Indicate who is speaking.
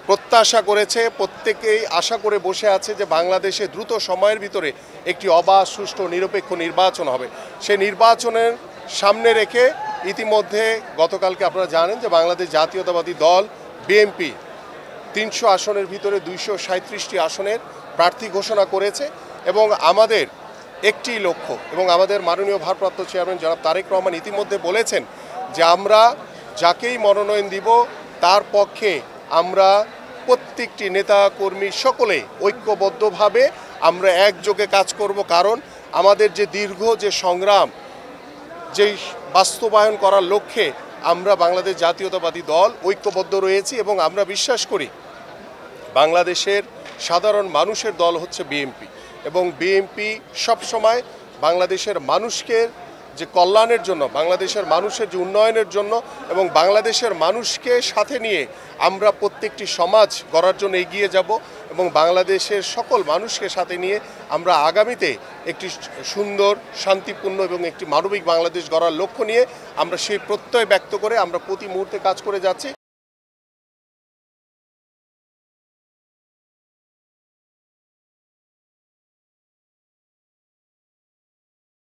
Speaker 1: প্রত্যাশা করেছে, প্রত্যেকেই আশা করে বসে আছে যে বাংলাদেশে দ্রুত সময়ের ভিতরে একটি অবাধ, সুষ্ঠু, নিরপেক্ষ নির্বাচন হবে। সেই নির্বাচনের সামনে রেখে ইতিমধ্যে গতকালকে আপনারা জানেন যে বাংলাদেশ জাতীয়তাবাদী দল বিএনপি ৩০০ আসনের ভিতরে ২৩৭টি আসনের প্রার্থী ঘোষণা করেছে এবং আমাদের একটি লক্ষ্য, এবং আমাদের মাননীয় ভারপ্রাপ্ত চেয়ারম্যান জনাব তারেক রহমান ইতিমধ্যে বলেছেন যে আমরা যাকেই মনোনয়ন দিব তার পক্ষে আমরা প্রত্যেকটি নেতা কর্মী সকলে ঐক্যবদ্ধভাবে আমরা একযোগে কাজ করব। কারণ আমাদের যে দীর্ঘ যে সংগ্রাম, যেই বাস্তবায়ন করার লক্ষ্যে আমরা বাংলাদেশ জাতীয়তাবাদী দল ঐক্যবদ্ধ রয়েছি এবং আমরা বিশ্বাস করি বাংলাদেশের সাধারণ মানুষের দল হচ্ছে বিএনপি, এবং বিএনপি সবসময় বাংলাদেশের মানুষকে যে কল্যাণের জন্য, বাংলাদেশের মানুষের যে উন্নয়নের জন্য এবং বাংলাদেশের মানুষকে সাথে নিয়ে আমরা প্রত্যেকটি সমাজ গড়ার জন্য এগিয়ে যাব এবং বাংলাদেশের সকল মানুষকে সাথে নিয়ে আমরা আগামীতে একটি সুন্দর, শান্তিপূর্ণ এবং একটি মানবিক বাংলাদেশ গড়ার লক্ষ্য নিয়ে আমরা সেই প্রত্যয় ব্যক্ত করে আমরা প্রতি মুহূর্তে কাজ করে যাচ্ছি।